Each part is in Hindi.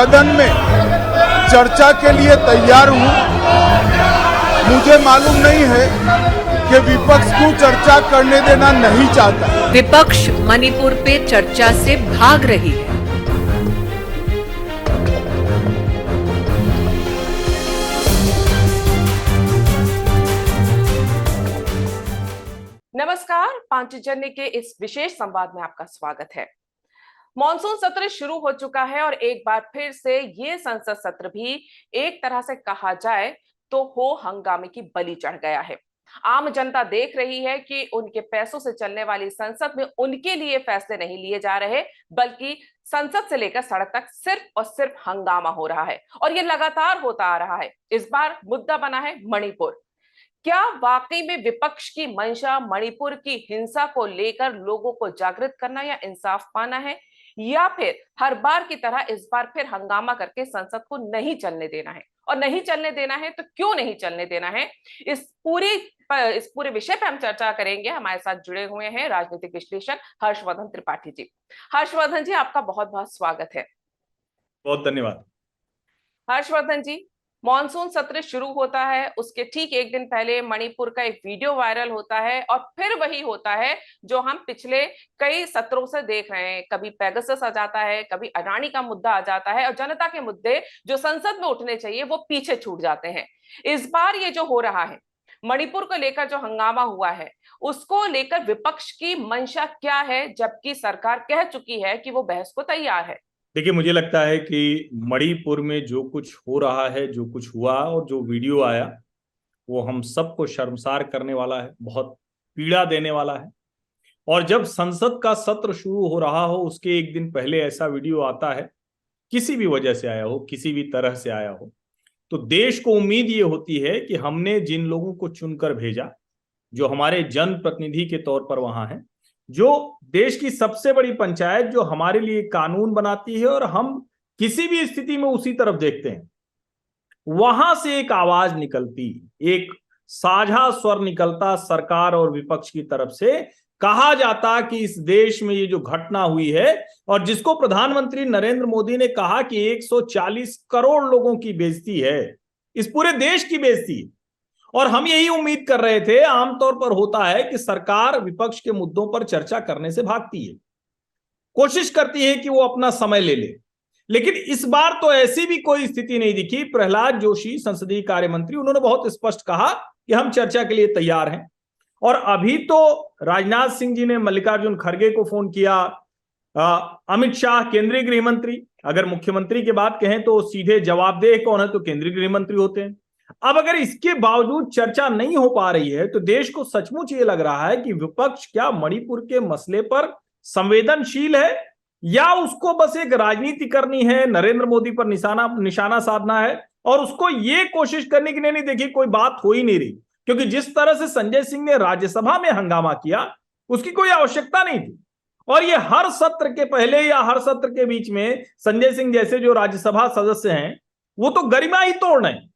सदन में चर्चा के लिए तैयार हूं। मुझे मालूम नहीं है कि विपक्ष क्यों चर्चा करने देना नहीं चाहता। विपक्ष मणिपुर पे चर्चा से भाग रही है। नमस्कार, पांचजन्य के इस विशेष संवाद में आपका स्वागत है। मॉनसून सत्र शुरू हो चुका है और एक बार फिर से ये संसद सत्र भी एक तरह से कहा जाए तो हो हंगामे की बलि चढ़ गया है। आम जनता देख रही है कि उनके पैसों से चलने वाली संसद में उनके लिए फैसले नहीं लिए जा रहे, बल्कि संसद से लेकर सड़क तक सिर्फ और सिर्फ हंगामा हो रहा है और ये लगातार होता आ रहा है। इस बार मुद्दा बना है मणिपुर। क्या वाकई में विपक्ष की मंशा मणिपुर की हिंसा को लेकर लोगों को जागृत करना या इंसाफ पाना है, या फिर हर बार की तरह इस बार फिर हंगामा करके संसद को नहीं चलने देना है? और नहीं चलने देना है तो क्यों नहीं चलने देना है, इस पूरे विषय पे हम चर्चा करेंगे। हमारे साथ जुड़े हुए हैं राजनीतिक विश्लेषक हर्षवर्धन त्रिपाठी जी। हर्षवर्धन जी, आपका बहुत बहुत स्वागत है। बहुत धन्यवाद। हर्षवर्धन जी, मॉनसून सत्र शुरू होता है, उसके ठीक एक दिन पहले मणिपुर का एक वीडियो वायरल होता है और फिर वही होता है जो हम पिछले कई सत्रों से देख रहे हैं। कभी पेगासस आ जाता है, कभी अडानी का मुद्दा आ जाता है और जनता के मुद्दे जो संसद में उठने चाहिए वो पीछे छूट जाते हैं। इस बार ये जो हो रहा है, मणिपुर को लेकर जो हंगामा हुआ है, उसको लेकर विपक्ष की मंशा क्या है, जबकि सरकार कह चुकी है कि वो बहस को तैयार है? देखिए, मुझे लगता है कि मणिपुर में जो कुछ हो रहा है, जो कुछ हुआ और जो वीडियो आया, वो हम सबको शर्मसार करने वाला है, बहुत पीड़ा देने वाला है। और जब संसद का सत्र शुरू हो रहा हो, उसके एक दिन पहले ऐसा वीडियो आता है, किसी भी वजह से आया हो, किसी भी तरह से आया हो, तो देश को उम्मीद ये होती है कि हमने जिन लोगों को चुनकर भेजा, जो हमारे जनप्रतिनिधि के तौर पर वहां हैं, जो देश की सबसे बड़ी पंचायत जो हमारे लिए कानून बनाती है और हम किसी भी स्थिति में उसी तरफ देखते हैं, वहां से एक आवाज निकलती, एक साझा स्वर निकलता सरकार और विपक्ष की तरफ से। कहा जाता कि इस देश में ये जो घटना हुई है और जिसको प्रधानमंत्री नरेंद्र मोदी ने कहा कि 140 करोड़ लोगों की बेइज्जती है, इस पूरे देश की बेइज्जती है। और हम यही उम्मीद कर रहे थे। आमतौर पर होता है कि सरकार विपक्ष के मुद्दों पर चर्चा करने से भागती है, कोशिश करती है कि वो अपना समय ले ले, लेकिन इस बार तो ऐसी भी कोई स्थिति नहीं दिखी। प्रहलाद जोशी, संसदीय कार्य मंत्री, उन्होंने बहुत स्पष्ट कहा कि हम चर्चा के लिए तैयार हैं। और अभी तो राजनाथ सिंह जी ने मल्लिकार्जुन खड़गे को फोन किया, अमित शाह केंद्रीय गृह मंत्री, अगर मुख्यमंत्री की बात कहें तो सीधे जवाबदेह कौन है तो केंद्रीय गृह मंत्री होते हैं। अब अगर इसके बावजूद चर्चा नहीं हो पा रही है तो देश को सचमुच ये लग रहा है कि विपक्ष क्या मणिपुर के मसले पर संवेदनशील है या उसको बस एक राजनीति करनी है, नरेंद्र मोदी पर निशाना साधना है और उसको ये कोशिश करने की नहीं। देखिए, कोई बात हो ही नहीं रही, क्योंकि जिस तरह से संजय सिंह ने राज्यसभा में हंगामा किया उसकी कोई आवश्यकता नहीं थी। और ये हर सत्र के पहले या हर सत्र के बीच में संजय सिंह जैसे जो राज्यसभा सदस्य हैं वो तो गरिमा ही तोड़ रहे हैं।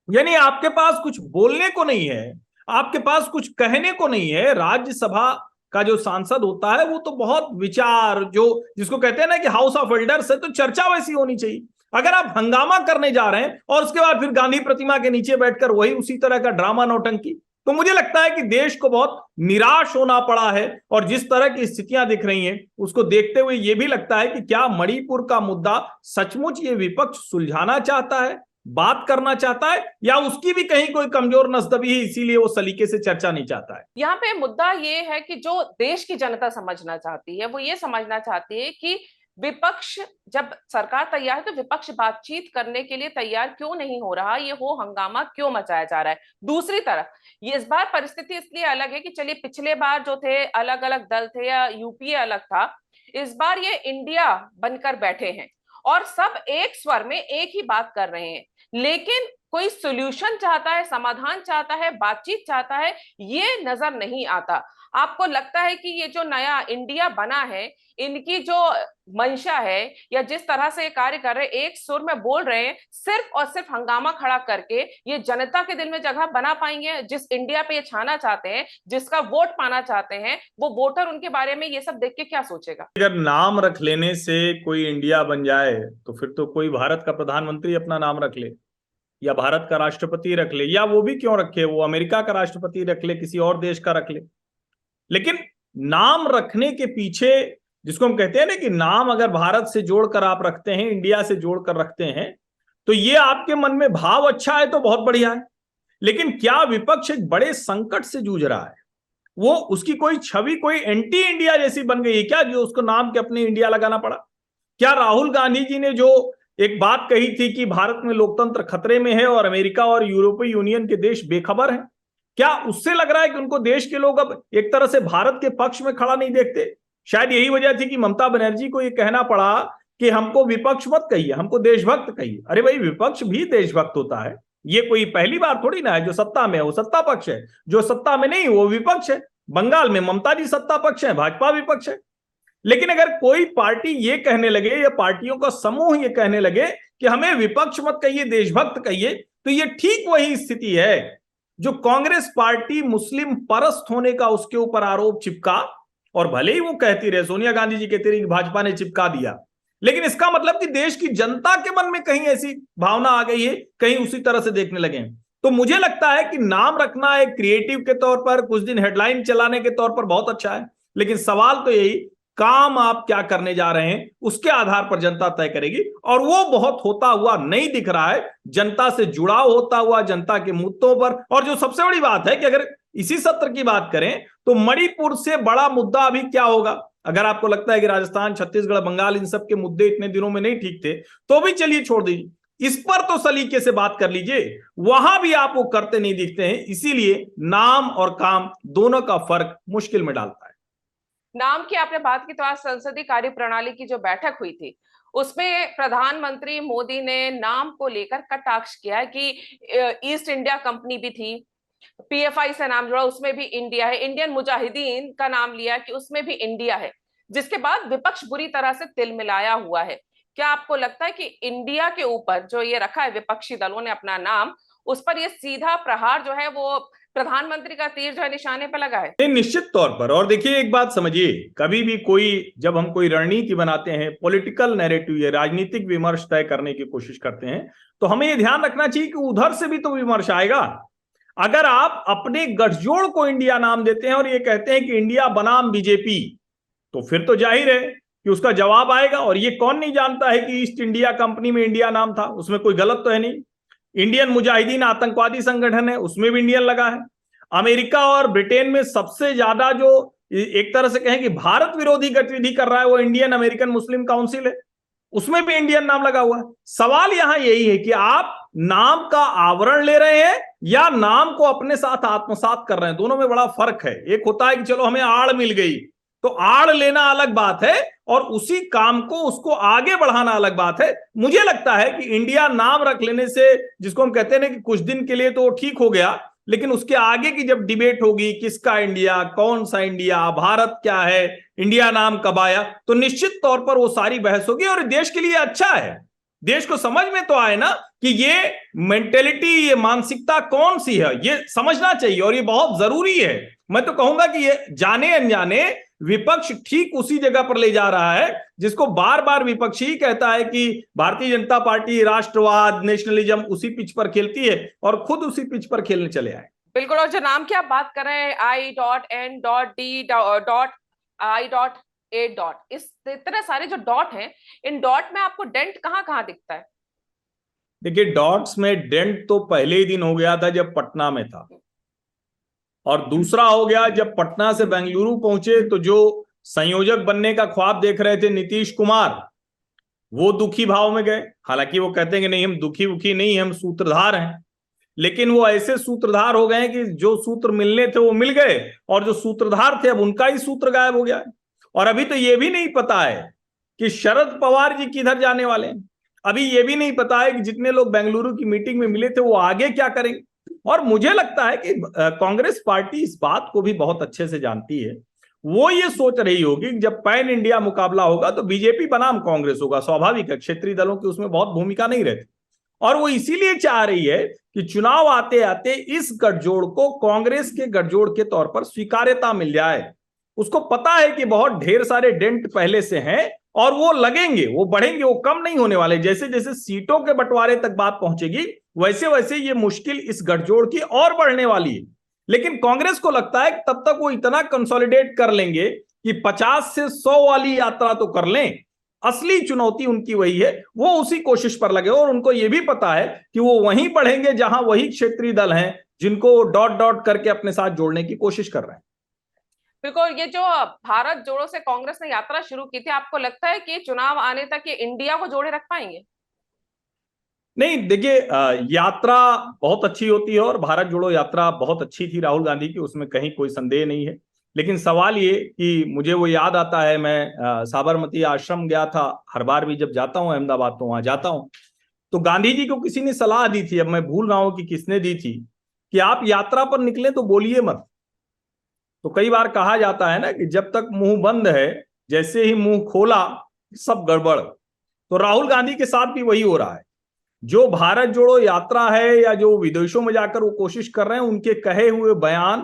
यानी आपके पास कुछ बोलने को नहीं है, आपके पास कुछ कहने को नहीं है। राज्यसभा का जो सांसद होता है वो तो बहुत विचार, जो जिसको कहते हैं ना कि हाउस ऑफ एल्डर्स है, तो चर्चा वैसी होनी चाहिए। अगर आप हंगामा करने जा रहे हैं और उसके बाद फिर गांधी प्रतिमा के नीचे बैठकर वही उसी तरह का ड्रामा नौटंकी, तो मुझे लगता है कि देश को बहुत निराश होना पड़ा है। और जिस तरह की स्थितियां दिख रही हैं उसको देखते हुए यह भी लगता है कि क्या मणिपुर का मुद्दा सचमुच ये विपक्ष सुलझाना चाहता है, बात करना चाहता है, या उसकी भी कहीं कोई कमजोर नसदबी है इसीलिए वो सलीके से चर्चा नहीं चाहता है। यहाँ पे मुद्दा ये है कि जो देश की जनता समझना चाहती है वो ये समझना चाहती है कि विपक्ष, जब सरकार तैयार है तो विपक्ष बातचीत करने के लिए तैयार क्यों नहीं हो रहा, ये हो हंगामा क्यों मचाया जा रहा है। दूसरी तरफ ये इस बार परिस्थिति इसलिए अलग है कि चलिए पिछले बार जो थे अलग अलग दल थे या यूपीए अलग था, इस बार ये इंडिया बनकर बैठे हैं और सब एक स्वर में एक ही बात कर रहे हैं। लेकिन कोई सॉल्यूशन चाहता है, समाधान चाहता है, बातचीत चाहता है, ये नजर नहीं आता। आपको लगता है कि ये जो नया इंडिया बना है, इनकी जो मंशा है या जिस तरह से ये कार्य कर रहे हैं, एक सुर में बोल रहे हैं, सिर्फ और सिर्फ हंगामा खड़ा करके ये जनता के दिल में जगह बना पाएंगे? जिस इंडिया पे ये छाना चाहते हैं, जिसका वोट पाना चाहते हैं, वो वोटर उनके बारे में ये सब देख के क्या सोचेगा? अगर नाम रख लेने से कोई इंडिया बन जाए तो फिर तो कोई भारत का प्रधानमंत्री अपना नाम रख ले, या भारत का राष्ट्रपति रख ले, या वो भी क्यों रखे, वो अमेरिका का राष्ट्रपति रख ले, किसी और देश का रख ले। लेकिन नाम रखने के पीछे, जिसको हम कहते हैं ना कि नाम अगर भारत से जोड़कर आप रखते हैं, इंडिया से जोड़कर रखते हैं, तो ये आपके मन में भाव अच्छा है तो बहुत बढ़िया है। लेकिन क्या विपक्ष एक बड़े संकट से जूझ रहा है? वो उसकी कोई छवि कोई एंटी इंडिया जैसी बन गई है क्या, जो उसको नाम के अपने इंडिया लगाना पड़ा? क्या राहुल गांधी जी ने जो एक बात कही थी कि भारत में लोकतंत्र खतरे में है और अमेरिका और यूरोपीय यूनियन के देश बेखबर हैं, क्या उससे लग रहा है कि उनको देश के लोग अब एक तरह से भारत के पक्ष में खड़ा नहीं देखते? शायद यही वजह थी कि ममता बनर्जी को यह कहना पड़ा कि हमको विपक्ष मत कहिए, हमको देशभक्त कहिए। अरे भाई, विपक्ष भी देशभक्त होता है। ये कोई पहली बार थोड़ी ना है। जो सत्ता में है वो सत्ता पक्ष है, जो सत्ता में नहीं वो विपक्ष है। बंगाल में ममता जी सत्ता पक्ष है, भाजपा विपक्ष है। लेकिन अगर कोई पार्टी ये कहने लगे या पार्टियों का समूह ये कहने लगे कि हमें विपक्ष मत कहिए, देशभक्त कहिए, तो ये ठीक वही स्थिति है जो कांग्रेस पार्टी मुस्लिम परस्त होने का उसके ऊपर आरोप चिपका। और भले ही वो कहती रहे, सोनिया गांधी जी कहती रही कि भाजपा ने चिपका दिया, लेकिन इसका मतलब कि देश की जनता के मन में कहीं ऐसी भावना आ गई है, कहीं उसी तरह से देखने लगे हैं। तो मुझे लगता है कि नाम रखना एक क्रिएटिव के तौर पर, कुछ दिन हेडलाइन चलाने के तौर पर बहुत अच्छा है, लेकिन सवाल तो यही, काम आप क्या करने जा रहे हैं उसके आधार पर जनता तय करेगी। और वो बहुत होता हुआ नहीं दिख रहा है, जनता से जुड़ाव होता हुआ, जनता के मुद्दों पर। और जो सबसे बड़ी बात है कि अगर इसी सत्र की बात करें तो मणिपुर से बड़ा मुद्दा अभी क्या होगा? अगर आपको लगता है कि राजस्थान, छत्तीसगढ़, बंगाल, इन सब के मुद्दे इतने दिनों में नहीं ठीक थे, तो भी चलिए छोड़ दीजिए, इस पर तो सलीके से बात कर लीजिए। वहां भी आप वो करते नहीं दिखते हैं, इसीलिए नाम और काम दोनों का फर्क मुश्किल में डालता है। नाम की आपने बात की, तो आज संसदीय कार्य प्रणाली की जो बैठक हुई थी, उसमें प्रधानमंत्री मोदी ने नाम को लेकर कटाक्ष किया है कि ईस्ट इंडिया कंपनी भी थी, पीएफआई से नाम जुड़ा, उसमें भी इंडिया है, इंडियन मुजाहिदीन का नाम लिया कि उसमें भी इंडिया है, जिसके बाद विपक्ष बुरी तरह से तिलमिलाया हुआ है। क्या आपको लगता है कि इंडिया के ऊपर जो ये रखा है विपक्षी दलों ने अपना नाम, उस पर ये सीधा प्रहार जो है वो प्रधानमंत्री का तीर जो है निशाने पे लगा है? नहीं, निश्चित तौर पर। और देखिए, एक बात समझिए, कभी भी जब हम कोई रणनीति बनाते हैं, पॉलिटिकल नैरेटिव या राजनीतिक विमर्श तय करने की कोशिश करते हैं, तो हमें यह ध्यान रखना चाहिए कि उधर से भी तो विमर्श आएगा। अगर आप अपने गठजोड़ को इंडिया नाम देते हैं और ये कहते हैं कि इंडिया बनाम बीजेपी, तो फिर तो जाहिर है कि उसका जवाब आएगा। और ये कौन नहीं जानता है कि ईस्ट इंडिया कंपनी में इंडिया नाम था, उसमें कोई गलत तो है नहीं। इंडियन मुजाहिदीन आतंकवादी संगठन है, उसमें भी इंडियन लगा है। अमेरिका और ब्रिटेन में सबसे ज्यादा जो एक तरह से कहें कि भारत विरोधी गतिविधि कर रहा है वो इंडियन अमेरिकन मुस्लिम काउंसिल है, उसमें भी इंडियन नाम लगा हुआ है। सवाल यहां यही है कि आप नाम का आवरण ले रहे हैं या नाम को अपने साथ आत्मसात कर रहे हैं। दोनों में बड़ा फर्क है। एक होता है कि चलो हमें आड़ मिल गई, तो आड़ लेना अलग बात है, और उसी काम को उसको आगे बढ़ाना अलग बात है। मुझे लगता है कि इंडिया नाम रख लेने से, जिसको हम कहते हैं ना कि कुछ दिन के लिए तो ठीक हो गया, लेकिन उसके आगे की जब डिबेट होगी, किसका इंडिया, कौन सा इंडिया, भारत क्या है, इंडिया नाम कब आया, तो निश्चित तौर पर वो सारी बहस होगी। और देश के लिए अच्छा है, देश को समझ में तो आए ना कि ये मेंटेलिटी, ये मानसिकता कौन सी है, ये समझना चाहिए और ये बहुत जरूरी है। मैं तो कहूंगा कि ये जाने अनजाने विपक्ष ठीक उसी जगह पर ले जा रहा है जिसको बार बार विपक्षी ही कहता है कि भारतीय जनता पार्टी राष्ट्रवाद, नेशनलिज्म उसी पिच पर खेलती है, और खुद उसी पिच पर खेलने चले आए। बिल्कुल। और जो नाम की आप बात कर रहे हैं, I.N.D.I.A. इस इतने सारे जो डॉट हैं, इन डॉट में आपको डेंट कहाँ कहाँ दिखता है? देखिए, डॉट्स में डेंट तो पहले ही दिन हो गया था जब पटना में था, और दूसरा हो गया जब पटना से बेंगलुरु पहुंचे तो जो संयोजक बनने का ख्वाब देख रहे थे नीतीश कुमार, वो दुखी भाव में गए। हालांकि वो कहते हैं कि नहीं, हम दुखी उखी नहीं, हम सूत्रधार हैं, लेकिन वो ऐसे सूत्रधार हो गए कि जो सूत्र मिलने थे वो मिल गए, और जो सूत्रधार थे अब उनका ही सूत्र गायब हो गया है। और अभी तो ये भी नहीं पता है कि शरद पवार जी किधर जाने वाले हैं। अभी ये भी नहीं पता है कि जितने लोग बेंगलुरु की मीटिंग में मिले थे वो आगे क्या करेंगे। और मुझे लगता है कि कांग्रेस पार्टी इस बात को भी बहुत अच्छे से जानती है। वो ये सोच रही होगी कि जब पैन इंडिया मुकाबला होगा तो बीजेपी बनाम कांग्रेस होगा, स्वाभाविक है, क्षेत्रीय दलों की उसमें बहुत भूमिका नहीं रहती। और वो इसीलिए चाह रही है कि चुनाव आते आते इस गठजोड़ को कांग्रेस के गठजोड़ के तौर पर स्वीकार्यता मिल जाए। उसको पता है कि बहुत ढेर सारे डेंट पहले से हैं और वो लगेंगे, वो बढ़ेंगे, वो कम नहीं होने वाले। जैसे जैसे सीटों के बंटवारे तक बात पहुंचेगी वैसे वैसे ये मुश्किल इस गठजोड़ की और बढ़ने वाली है। लेकिन कांग्रेस को लगता है कि तब तक वो इतना कंसोलिडेट कर लेंगे कि 50 से 100 वाली यात्रा तो कर लें। असली चुनौती उनकी वही है, वो उसी कोशिश पर लगे। और उनको यह भी पता है कि वो वहीं बढ़ेंगे जहां वही क्षेत्रीय दल हैं जिनको डॉट डॉट करके अपने साथ जोड़ने की कोशिश कर रहे हैं। बिल्कुल, ये जो भारत जोड़ो से कांग्रेस ने यात्रा शुरू की थी, आपको लगता है कि चुनाव आने तक ये इंडिया को जोड़े रख पाएंगे? नहीं, देखिए, यात्रा बहुत अच्छी होती है और भारत जोड़ो यात्रा बहुत अच्छी थी राहुल गांधी की, उसमें कहीं कोई संदेह नहीं है। लेकिन सवाल ये कि मुझे वो याद आता है, मैं साबरमती आश्रम गया था। हर बार भी जब जाता हूँ अहमदाबाद तो वहां जाता हूँ, तो गांधी जी को किसी ने सलाह दी थी, अब मैं भूल रहा हूं कि किसने दी थी, कि आप यात्रा पर निकले तो बोलिए मत। तो कई बार कहा जाता है ना कि जब तक मुंह बंद है, जैसे ही मुंह खोला सब गड़बड़। तो राहुल गांधी के साथ भी वही हो रहा है। जो भारत जोड़ो यात्रा है या जो विदेशों में जाकर वो कोशिश कर रहे हैं, उनके कहे हुए बयान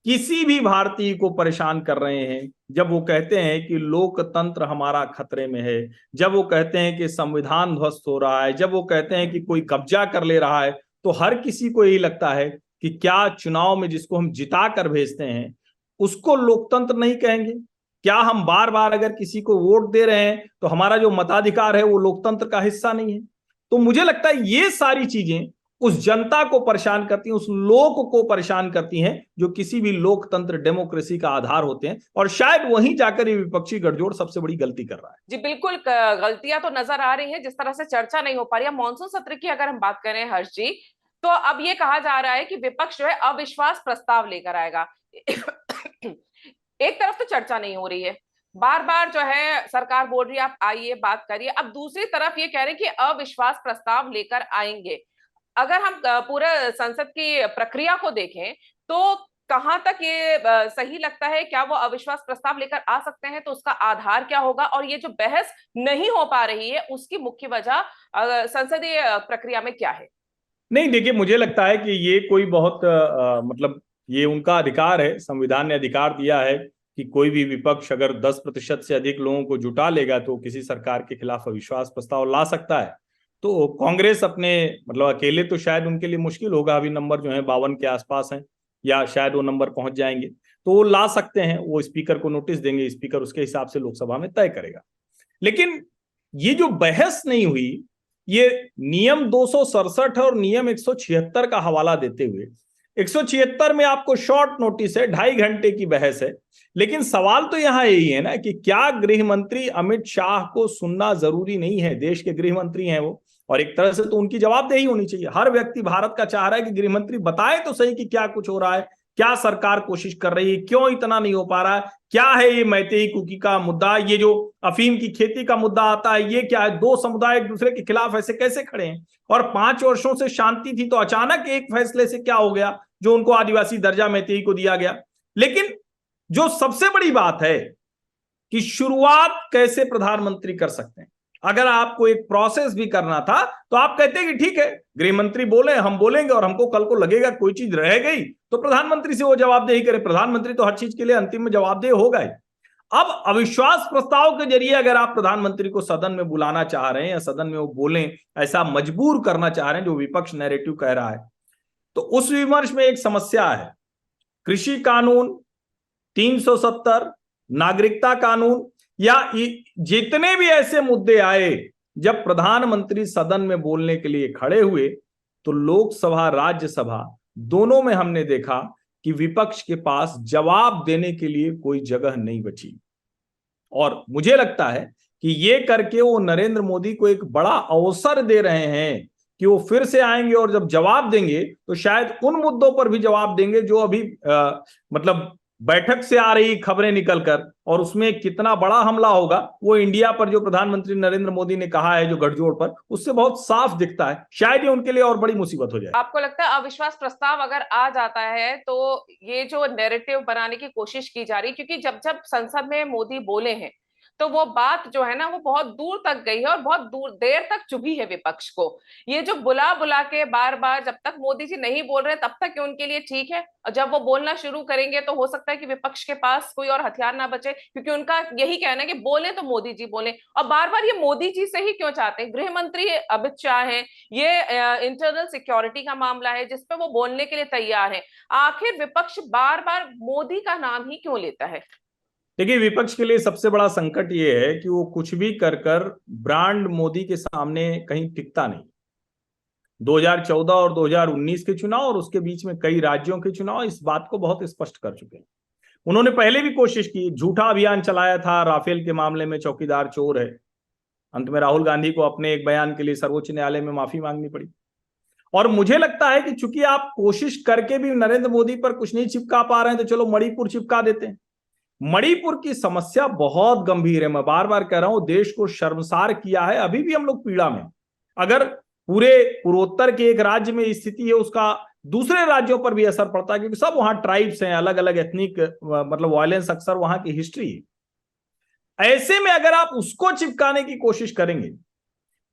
किसी भी भारतीय को परेशान कर रहे हैं। जब वो कहते हैं कि लोकतंत्र हमारा खतरे में है, जब वो कहते हैं कि संविधान ध्वस्त हो रहा है, जब वो कहते हैं कि कोई कब्जा कर ले रहा है, तो हर किसी को यही लगता है कि क्या चुनाव में जिसको हम जिता कर भेजते हैं उसको लोकतंत्र नहीं कहेंगे? क्या हम बार बार अगर किसी को वोट दे रहे हैं तो हमारा जो मताधिकार है वो लोकतंत्र का हिस्सा नहीं है? तो मुझे लगता है ये सारी चीजें उस जनता को परेशान करती हैं, उस लोक को परेशान करती हैं जो किसी भी लोकतंत्र डेमोक्रेसी का आधार होते हैं। और शायद वहीं जाकर ये विपक्षी गठजोड़ सबसे बड़ी गलती कर रहा है। जी बिल्कुल, गलतियां तो नजर आ रही हैं, जिस तरह से चर्चा नहीं हो पा रही है। मॉनसून सत्र की अगर हम बात करें हर्ष जी, तो अब ये कहा जा रहा है कि विपक्ष जो है अविश्वास प्रस्ताव लेकर आएगा। एक तरफ तो चर्चा नहीं हो रही है, बार बार जो है सरकार बोल रही है आप आइए बात करिए, अब दूसरी तरफ ये कह रहे हैं कि अविश्वास प्रस्ताव लेकर आएंगे। अगर हम पूरे संसद की प्रक्रिया को देखें तो कहां तक ये सही लगता है? क्या वो अविश्वास प्रस्ताव लेकर आ सकते हैं? तो उसका आधार क्या होगा? और ये जो बहस नहीं हो पा रही है उसकी मुख्य वजह संसदीय प्रक्रिया में क्या है? नहीं, देखिए, मुझे लगता है कि ये कोई बहुत मतलब ये उनका अधिकार है, संविधान ने अधिकार दिया है कि कोई भी विपक्ष अगर 10% से अधिक लोगों को जुटा लेगा तो किसी सरकार के खिलाफ अविश्वास प्रस्ताव ला सकता है। तो कांग्रेस अपने मतलब अकेले तो शायद उनके लिए मुश्किल होगा, अभी नंबर जो है 52 के आसपास हैं या शायद वो नंबर पहुंच जाएंगे, तो वो ला सकते हैं। वो स्पीकर को नोटिस देंगे, स्पीकर उसके हिसाब से लोकसभा में तय करेगा। लेकिन ये जो बहस नहीं हुई, ये नियम 267 और नियम 176 का हवाला देते हुए, 176 में आपको शॉर्ट नोटिस है, 2.5 घंटे की बहस है। लेकिन सवाल तो यहां यही है ना कि क्या गृह मंत्री अमित शाह को सुनना जरूरी नहीं है? देश के गृह मंत्री हैं वो, और एक तरह से तो उनकी जवाबदेही होनी चाहिए। हर व्यक्ति भारत का चाह रहा है कि गृह मंत्री बताए तो सही कि क्या कुछ हो रहा है, क्या सरकार कोशिश कर रही है, क्यों इतना नहीं हो पा रहा है, क्या है ये मैतेई कुकी का मुद्दा, ये जो अफीम की खेती का मुद्दा आता है, ये क्या है? दो समुदाय एक दूसरे के खिलाफ ऐसे कैसे खड़े हैं? और 5 वर्षों से शांति थी तो अचानक एक फैसले से क्या हो गया जो उनको आदिवासी दर्जा मैतेई को दिया गया? लेकिन जो सबसे बड़ी बात है कि शुरुआत कैसे प्रधानमंत्री कर सकते हैं। अगर आपको एक प्रोसेस भी करना था तो आप कहते हैं कि ठीक है, गृह मंत्री बोले, हम बोलेंगे, और हमको कल को लगेगा कोई चीज रह गई तो प्रधानमंत्री से वो जवाबदेही करे। प्रधानमंत्री तो हर चीज के लिए अंतिम में जवाबदेह होगा ही। अब अविश्वास प्रस्ताव के जरिए अगर आप प्रधानमंत्री को सदन में बुलाना चाह रहे हैं या सदन में वो बोलें, ऐसा मजबूर करना चाह रहे हैं जो विपक्ष नैरेटिव कह रहा है, तो उस विमर्श में एक समस्या है। कृषि कानून, 370, नागरिकता कानून, या जितने भी ऐसे मुद्दे आए, जब प्रधानमंत्री सदन में बोलने के लिए खड़े हुए तो लोकसभा राज्यसभा दोनों में हमने देखा कि विपक्ष के पास जवाब देने के लिए कोई जगह नहीं बची। और मुझे लगता है कि ये करके वो नरेंद्र मोदी को एक बड़ा अवसर दे रहे हैं कि वो फिर से आएंगे और जब जवाब देंगे तो शायद उन मुद्दों पर भी जवाब देंगे जो अभी मतलब बैठक से आ रही खबरें निकलकर, और उसमें कितना बड़ा हमला होगा वो इंडिया पर जो प्रधानमंत्री नरेंद्र मोदी ने कहा है जो गठजोड़ पर, उससे बहुत साफ दिखता है। शायद ये उनके लिए और बड़ी मुसीबत हो जाए। आपको लगता है अविश्वास प्रस्ताव अगर आ जाता है तो ये जो नैरेटिव बनाने की कोशिश की जा रही है, क्योंकि जब जब संसद में मोदी बोले हैं तो वो बात जो है ना वो बहुत दूर तक गई है और बहुत दूर देर तक चुभी है विपक्ष को। ये जो बुला बुला के बार बार, जब तक मोदी जी नहीं बोल रहे तब तक उनके लिए ठीक है, और जब वो बोलना शुरू करेंगे तो हो सकता है कि विपक्ष के पास कोई और हथियार ना बचे, क्योंकि उनका यही कहना है कि बोले तो मोदी जी बोले। और बार बार ये मोदी जी से ही क्यों चाहते हैं? गृह मंत्री अमित शाह हैं, ये इंटरनल सिक्योरिटी का मामला है जिसपे वो बोलने के लिए तैयार है। आखिर विपक्ष बार बार मोदी का नाम ही क्यों लेता है? देखिए, विपक्ष के लिए सबसे बड़ा संकट ये है कि वो कुछ भी कर कर ब्रांड मोदी के सामने कहीं टिकता नहीं। 2014 और 2019 के चुनाव और उसके बीच में कई राज्यों के चुनाव इस बात को बहुत स्पष्ट कर चुके हैं। उन्होंने पहले भी कोशिश की, झूठा अभियान चलाया था, राफेल के मामले में चौकीदार चोर है। अंत में राहुल गांधी को अपने एक बयान के लिए सर्वोच्च न्यायालय में माफी मांगनी पड़ी। और मुझे लगता है कि चूंकि आप कोशिश करके भी नरेंद्र मोदी पर कुछ नहीं चिपका पा रहे हैं, तो चलो मणिपुर चिपका देते हैं। मणिपुर की समस्या बहुत गंभीर है। मैं बार बार कह रहा हूं, देश को शर्मसार किया है। अभी भी हम लोग पीड़ा में। अगर पूरे पूर्वोत्तर के एक राज्य में स्थिति है, उसका दूसरे राज्यों पर भी असर पड़ता है, क्योंकि सब वहां ट्राइब्स हैं, अलग अलग एथनिक मतलब वायलेंस अक्सर वहां की हिस्ट्री है। ऐसे में अगर आप उसको चिपकाने की कोशिश करेंगे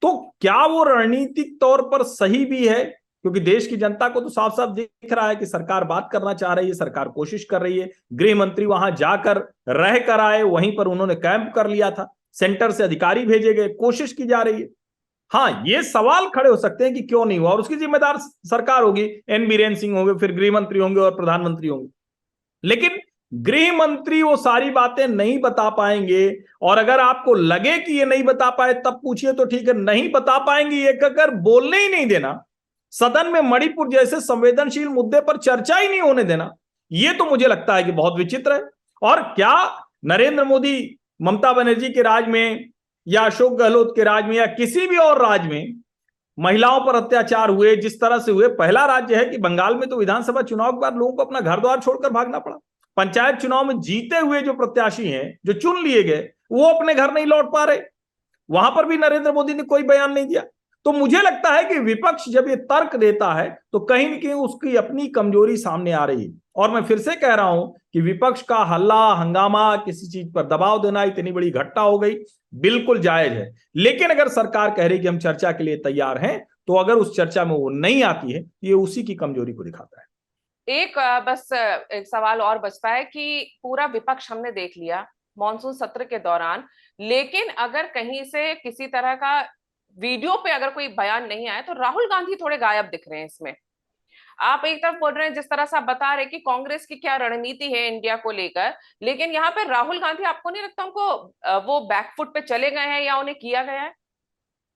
तो क्या वो रणनीतिक तौर पर सही भी है? क्योंकि देश की जनता को तो साफ साफ दिख रहा है कि सरकार बात करना चाह रही है, सरकार कोशिश कर रही है। गृह मंत्री वहां जाकर रह कर आए, वहीं पर उन्होंने कैंप कर लिया था, सेंटर से अधिकारी भेजे गए, कोशिश की जा रही है। हाँ, ये सवाल खड़े हो सकते हैं कि क्यों नहीं हुआ, और उसकी जिम्मेदार सरकार होगी, एन बीरेन सिंह होंगे, फिर गृह मंत्री होंगे और प्रधानमंत्री होंगे। लेकिन गृह मंत्री वो सारी बातें नहीं बता पाएंगे, और अगर आपको लगे कि ये नहीं बता पाए तब पूछिए तो ठीक है, नहीं बता पाएंगे ये कहकर बोलने ही नहीं देना, सदन में मणिपुर जैसे संवेदनशील मुद्दे पर चर्चा ही नहीं होने देना, ये तो मुझे लगता है कि बहुत विचित्र है। और क्या नरेंद्र मोदी ममता बनर्जी के राज में या अशोक गहलोत के राज में या किसी भी और राज्य में महिलाओं पर अत्याचार हुए जिस तरह से हुए? पहला राज्य है कि बंगाल में तो विधानसभा चुनाव के बाद लोगों को अपना घर द्वार छोड़कर भागना पड़ा। पंचायत चुनाव में जीते हुए जो प्रत्याशी हैं, जो चुन लिए गए, वो अपने घर नहीं लौट पा रहे। वहां पर भी नरेंद्र मोदी ने कोई बयान नहीं दिया। तो मुझे लगता है कि विपक्ष जब ये तर्क देता है तो कहीं न कहीं उसकी अपनी कमजोरी सामने आ रही है। और मैं फिर से कह रहा हूं कि विपक्ष का हल्ला हंगामा, किसी चीज पर दबाव देना, इतनी बड़ी घटना हो गई, बिल्कुल जायज है। लेकिन अगर सरकार कह रही कि हम चर्चा के लिए तैयार हैं, तो अगर उस चर्चा में वो नहीं आती है, ये उसी की कमजोरी को दिखाता है। बस एक सवाल और बचता है कि पूरा विपक्ष हमने देख लिया मॉनसून सत्र के दौरान, लेकिन अगर कहीं से किसी तरह का वीडियो पे अगर कोई बयान नहीं आया तो राहुल गांधी थोड़े गायब दिख रहे हैं इसमें। आप एक तरफ बोल रहे हैं, जिस तरह से आप बता रहे हैं कि कांग्रेस की क्या रणनीति है इंडिया को लेकर, लेकिन यहाँ पे राहुल गांधी, आपको नहीं लगता उनको वो बैकफुट पे चले गए हैं या उन्हें किया गया है?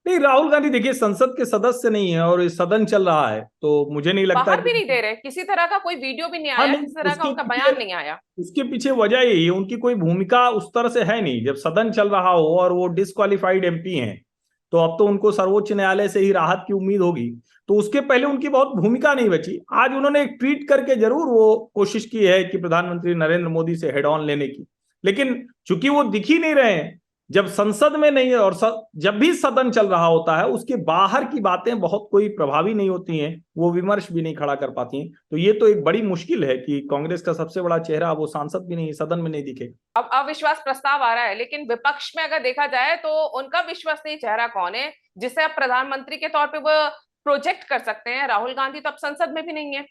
नहीं, राहुल गांधी देखिए संसद के सदस्य नहीं है और सदन चल रहा है, तो मुझे नहीं लगता। बाहर भी नहीं दे रहे, किसी तरह का कोई वीडियो भी नहीं आया, किसी तरह का उनका बयान नहीं आया। उसके पीछे वजह यही है, उनकी कोई भूमिका उस तरह से है नहीं। जब सदन चल रहा हो और वो डिस्क्वालिफाइड एमपी हैं, तो अब तो उनको सर्वोच्च न्यायालय से ही राहत की उम्मीद होगी, तो उसके पहले उनकी बहुत भूमिका नहीं बची। आज उन्होंने एक ट्वीट करके जरूर वो कोशिश की है कि प्रधानमंत्री नरेंद्र मोदी से हेड ऑन लेने की, लेकिन चूंकि वो दिख ही नहीं रहे हैं, जब संसद में नहीं है और जब भी सदन चल रहा होता है उसके बाहर की बातें बहुत कोई प्रभावी नहीं होती हैं, वो विमर्श भी नहीं खड़ा कर पाती हैं। तो ये तो एक बड़ी मुश्किल है कि कांग्रेस का सबसे बड़ा चेहरा वो सांसद भी नहीं, सदन में नहीं दिखे। अब अविश्वास प्रस्ताव आ रहा है, लेकिन विपक्ष में अगर देखा जाए तो उनका विश्वसनीय चेहरा कौन है जिसे अब प्रधानमंत्री के तौर पर वो प्रोजेक्ट कर सकते हैं? राहुल गांधी तो अब संसद में भी नहीं है।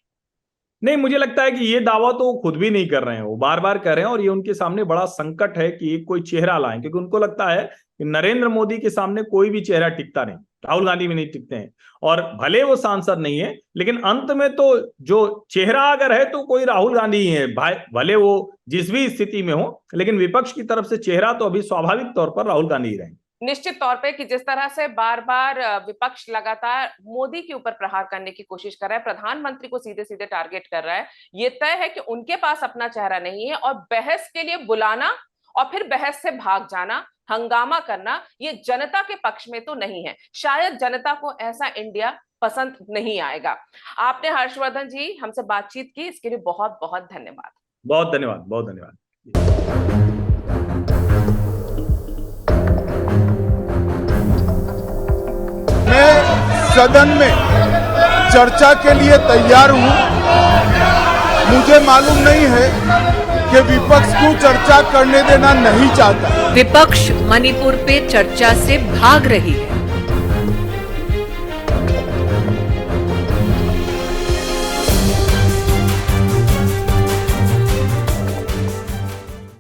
नहीं, मुझे लगता है कि ये दावा तो वो खुद भी नहीं कर रहे हैं, वो बार बार कर रहे हैं, और ये उनके सामने बड़ा संकट है कि एक कोई चेहरा लाएं, क्योंकि उनको लगता है कि नरेंद्र मोदी के सामने कोई भी चेहरा टिकता नहीं, राहुल गांधी भी नहीं टिकते हैं। और भले वो सांसद नहीं है, लेकिन अंत में तो जो चेहरा अगर है तो कोई राहुल गांधी ही है, भले वो जिस भी स्थिति में हो, लेकिन विपक्ष की तरफ से चेहरा तो अभी स्वाभाविक तौर पर राहुल गांधी ही रहेंगे। निश्चित तौर पे कि जिस तरह से बार बार विपक्ष लगातार मोदी के ऊपर प्रहार करने की कोशिश कर रहा है, प्रधानमंत्री को सीधे सीधे टारगेट कर रहा है, ये तय है कि उनके पास अपना चेहरा नहीं है। और बहस के लिए बुलाना और फिर बहस से भाग जाना, हंगामा करना, ये जनता के पक्ष में तो नहीं है। शायद जनता को ऐसा इंडिया पसंद नहीं आएगा। आपने हर्षवर्धन जी हमसे बातचीत की, इसके लिए बहुत बहुत धन्यवाद। बहुत धन्यवाद, बहुत धन्यवाद। मैं सदन में चर्चा के लिए तैयार हूं। मुझे मालूम नहीं है कि विपक्ष को चर्चा करने देना नहीं चाहता। विपक्ष मणिपुर पे चर्चा से भाग रही है।